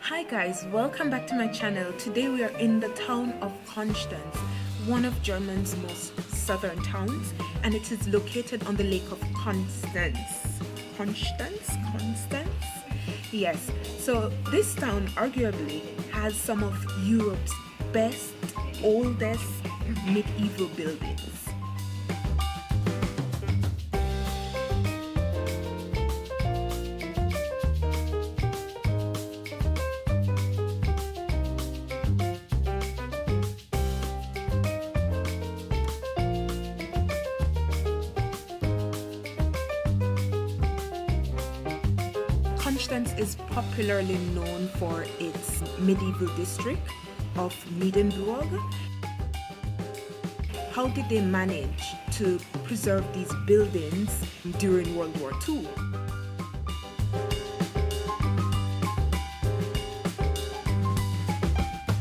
Hi guys, welcome back to my channel. Today we are in the town of Konstanz, one of Germany's most southern towns, and it is located on the lake of Konstanz. Konstanz? Yes, so this town arguably has some of Europe's best, oldest medieval buildings. Konstanz is popularly known for its medieval district of Niederburg. How did they manage to preserve these buildings during World War II?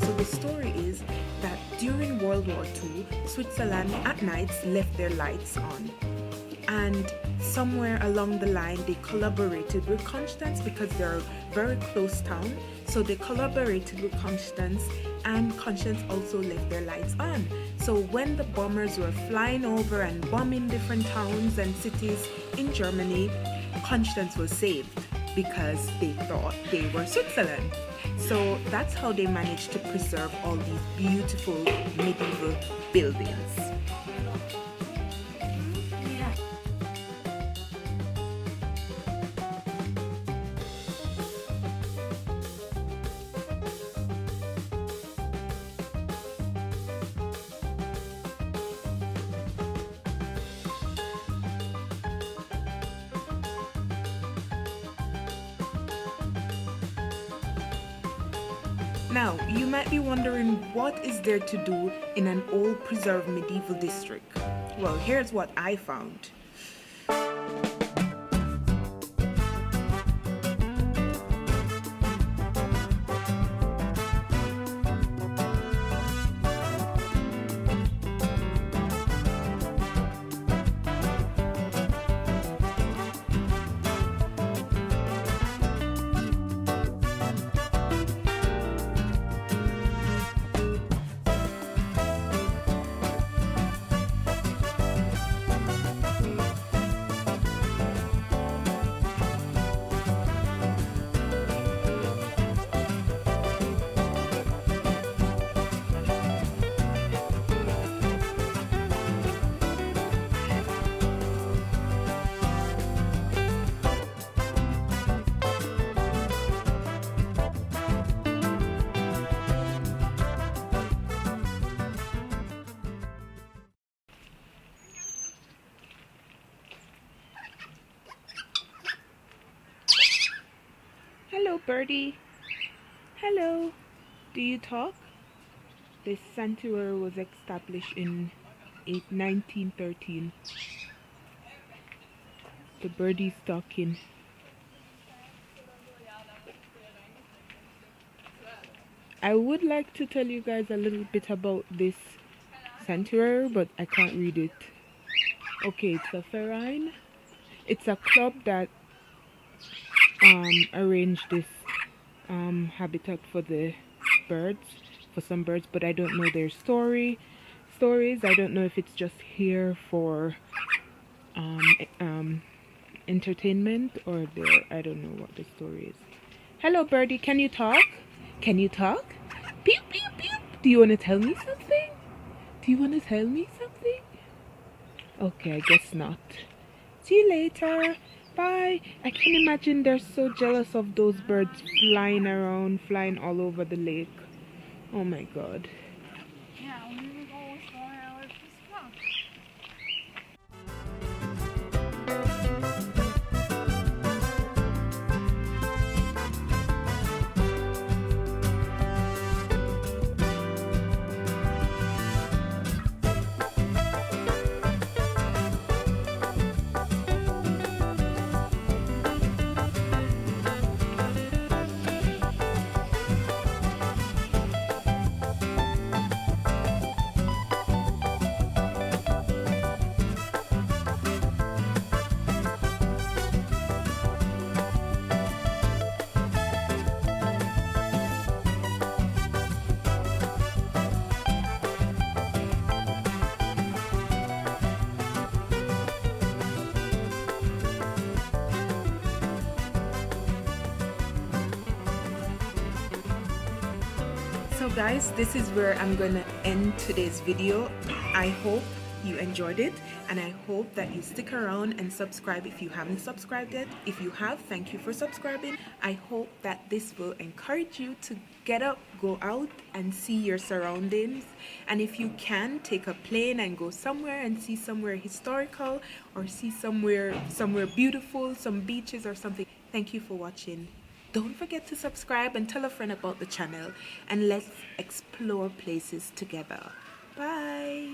So the story is that during World War II, Switzerland at nights left their lights on. And somewhere along the line they collaborated with Konstanz because they're a very close town, so they collaborated with Konstanz, and Konstanz also left their lights on. So when the bombers were flying over and bombing different towns and cities in Germany, Konstanz was saved because they thought they were Switzerland. So that's how they managed to preserve all these beautiful medieval buildings. Now, you might be wondering, what is there to do in an old preserved medieval district? Well, here's what I found. Hello, birdie. Hello. Do you talk? This sanctuary was established in 1913. The birdie's talking. I would like to tell you guys a little bit about this sanctuary, but I can't read it. Okay, it's a Rhine. It's a club that arrange this habitat for the birds, for some birds, but I don't know their stories. I don't know if it's just here for entertainment, or I don't know what the story is. Hello, birdie, can you talk? Can you talk? Pew, pew, pew. Do you want to tell me something? Do you want to tell me something? Okay, I guess not. See you later. Bye. I can imagine they're so jealous of those birds flying around, flying all over the lake. Oh my god. Now guys, this is where I'm gonna end today's video. I hope you enjoyed it, and I hope that you stick around and subscribe if you haven't subscribed yet. If you have, thank you for subscribing. I hope that this will encourage you to get up, go out and see your surroundings, and if you can, take a plane and go somewhere and see somewhere historical, or see somewhere beautiful, some beaches or something. Thank you for watching. Don't forget to subscribe and tell a friend about the channel, and let's explore places together. Bye.